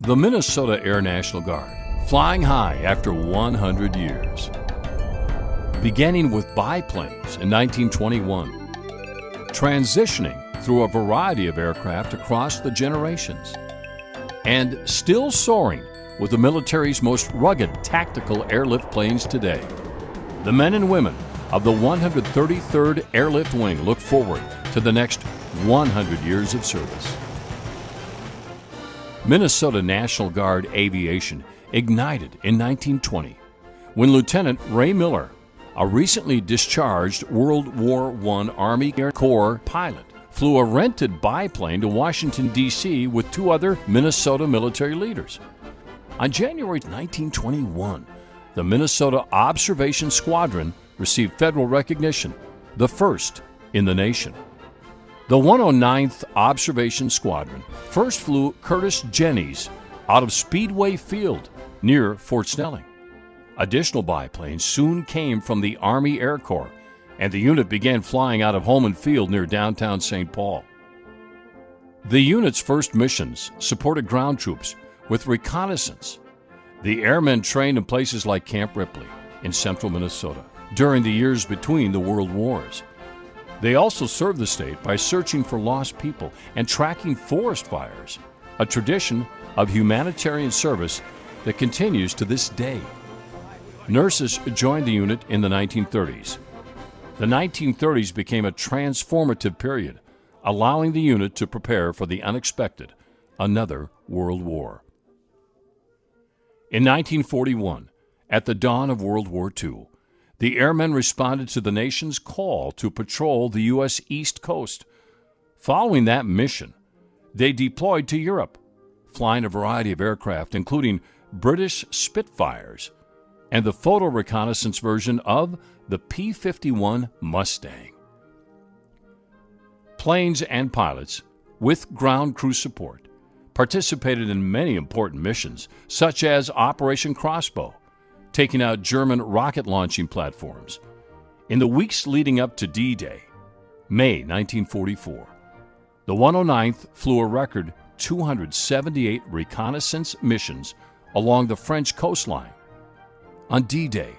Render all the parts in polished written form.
The Minnesota Air National Guard, flying high after 100 years. Beginning with biplanes in 1921, transitioning through a variety of aircraft across the generations, and still soaring with the military's most rugged tactical airlift planes today. The men and women of the 133rd Airlift Wing look forward to the next 100 years of service. Minnesota National Guard aviation ignited in 1920 when Lieutenant Ray Miller, a recently discharged World War I Army Air Corps pilot, flew a rented biplane to Washington, D.C. with two other Minnesota military leaders. On January 1921, the Minnesota Observation Squadron received federal recognition, the first in the nation. The 109th Observation Squadron first flew Curtis Jennings out of Speedway Field near Fort Snelling. Additional biplanes soon came from the Army Air Corps, and the unit began flying out of Holman Field near downtown St. Paul. The unit's first missions supported ground troops with reconnaissance. The airmen trained in places like Camp Ripley in central Minnesota during the years between the World Wars. They also served the state by searching for lost people and tracking forest fires, a tradition of humanitarian service that continues to this day. Nurses joined the unit in the 1930s. The 1930s became a transformative period, allowing the unit to prepare for the unexpected, another World War. In 1941, at the dawn of World War II, the airmen responded to the nation's call to patrol the U.S. East Coast. Following that mission, they deployed to Europe, flying a variety of aircraft, including British Spitfires and the photo reconnaissance version of the P-51 Mustang. Planes and pilots, with ground crew support, participated in many important missions, such as Operation Crossbow, taking out German rocket launching platforms. In the weeks leading up to D-Day, May 1944, the 109th flew a record 278 reconnaissance missions along the French coastline. On D-Day,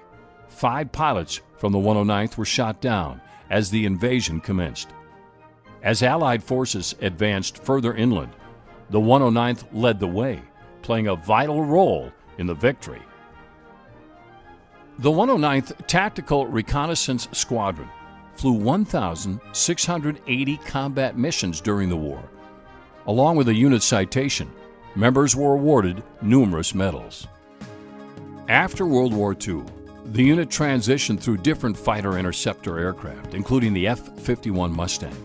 5 pilots from the 109th were shot down as the invasion commenced. As Allied forces advanced further inland, the 109th led the way, playing a vital role in the victory. The 109th Tactical Reconnaissance Squadron flew 1,680 combat missions during the war. Along with a unit citation, members were awarded numerous medals. After World War II, the unit transitioned through different fighter interceptor aircraft, including the F-51 Mustang.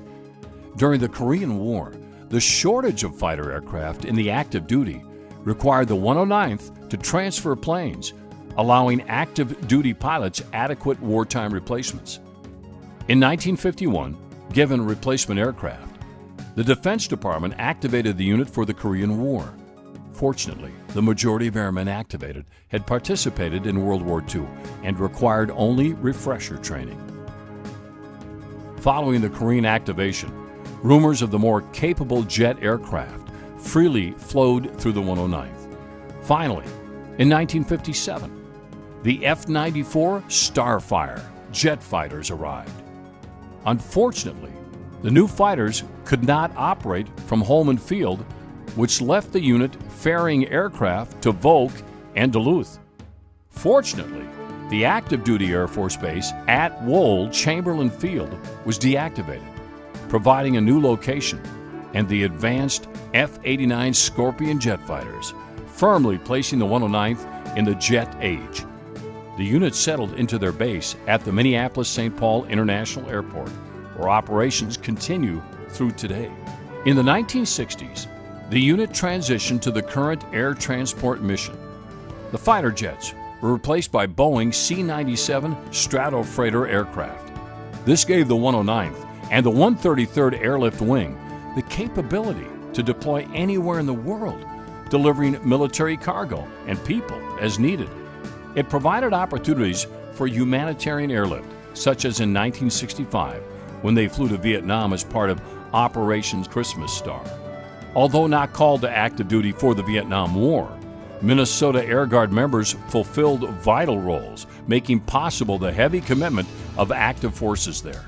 During the Korean War, the shortage of fighter aircraft in the active duty required the 109th to transfer planes, allowing active duty pilots adequate wartime replacements. In 1951, given replacement aircraft, the Defense Department activated the unit for the Korean War. Fortunately, the majority of airmen activated had participated in World War II and required only refresher training. Following the Korean activation, rumors of the more capable jet aircraft freely flowed through the 109th. Finally, in 1957, the F-94 Starfire jet fighters arrived. Unfortunately, the new fighters could not operate from Holman Field, which left the unit ferrying aircraft to Volk and Duluth. Fortunately, the active duty Air Force Base at Wold Chamberlain Field was deactivated, providing a new location, and the advanced F-89 Scorpion jet fighters, firmly placing the 109th in the jet age. The unit settled into their base at the Minneapolis-St. Paul International Airport, where operations continue through today. In the 1960s, the unit transitioned to the current air transport mission. The fighter jets were replaced by Boeing C-97 Stratofreighter aircraft. This gave the 109th and the 133rd Airlift Wing the capability to deploy anywhere in the world, delivering military cargo and people as needed. It provided opportunities for humanitarian airlift, such as in 1965, when they flew to Vietnam as part of Operation Christmas Star. Although not called to active duty for the Vietnam War, Minnesota Air Guard members fulfilled vital roles, making possible the heavy commitment of active forces there.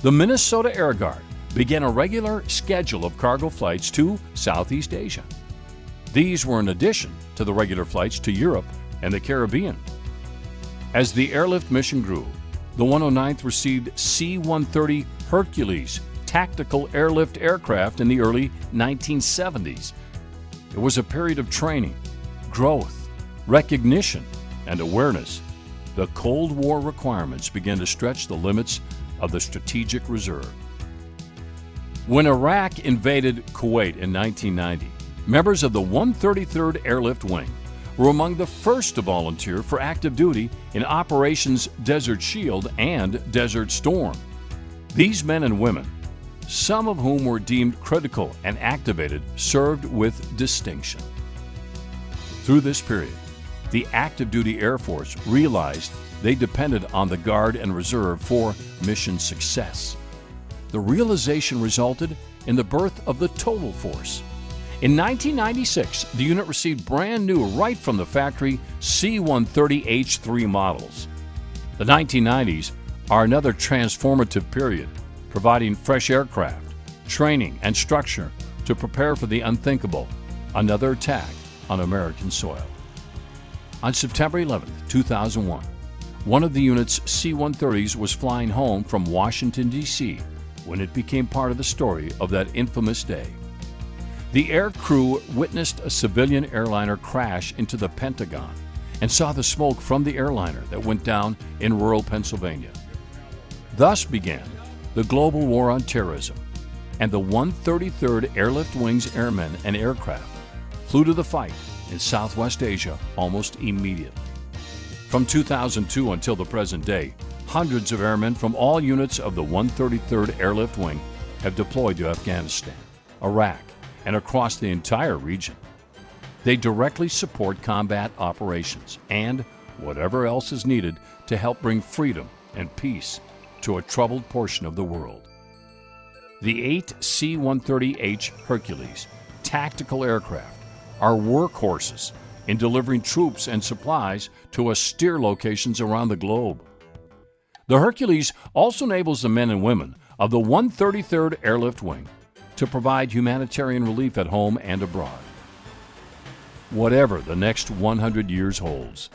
The Minnesota Air Guard began a regular schedule of cargo flights to Southeast Asia. These were in addition to the regular flights to Europe and the Caribbean. As the airlift mission grew, the 109th received C-130 Hercules tactical airlift aircraft in the early 1970s. It was a period of training, growth, recognition, and awareness. The Cold War requirements began to stretch the limits of the strategic reserve. When Iraq invaded Kuwait in 1990, members of the 133rd Airlift Wing were among the first to volunteer for active duty in Operations Desert Shield and Desert Storm. These men and women, some of whom were deemed critical and activated, served with distinction. Through this period, the active duty Air Force realized they depended on the Guard and Reserve for mission success. The realization resulted in the birth of the Total Force. In 1996, the unit received brand new, right from the factory, C-130H-3 models. The 1990s are another transformative period, providing fresh aircraft, training, and structure to prepare for the unthinkable, another attack on American soil. On September 11, 2001, one of the unit's C-130s was flying home from Washington, D.C. when it became part of the story of that infamous day. The air crew witnessed a civilian airliner crash into the Pentagon and saw the smoke from the airliner that went down in rural Pennsylvania. Thus began the global war on terrorism, and the 133rd Airlift Wing's airmen and aircraft flew to the fight in Southwest Asia almost immediately. From 2002 until the present day, hundreds of airmen from all units of the 133rd Airlift Wing have deployed to Afghanistan, Iraq, and across the entire region. They directly support combat operations and whatever else is needed to help bring freedom and peace to a troubled portion of the world. The 8 C-130H Hercules tactical aircraft are workhorses in delivering troops and supplies to austere locations around the globe. The Hercules also enables the men and women of the 133rd Airlift Wing to provide humanitarian relief at home and abroad. Whatever the next 100 years holds,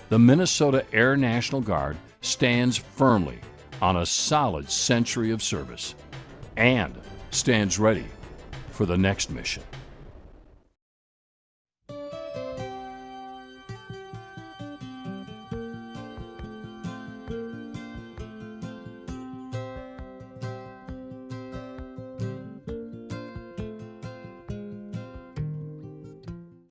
the Minnesota Air National Guard stands firmly on a solid century of service and stands ready for the next mission.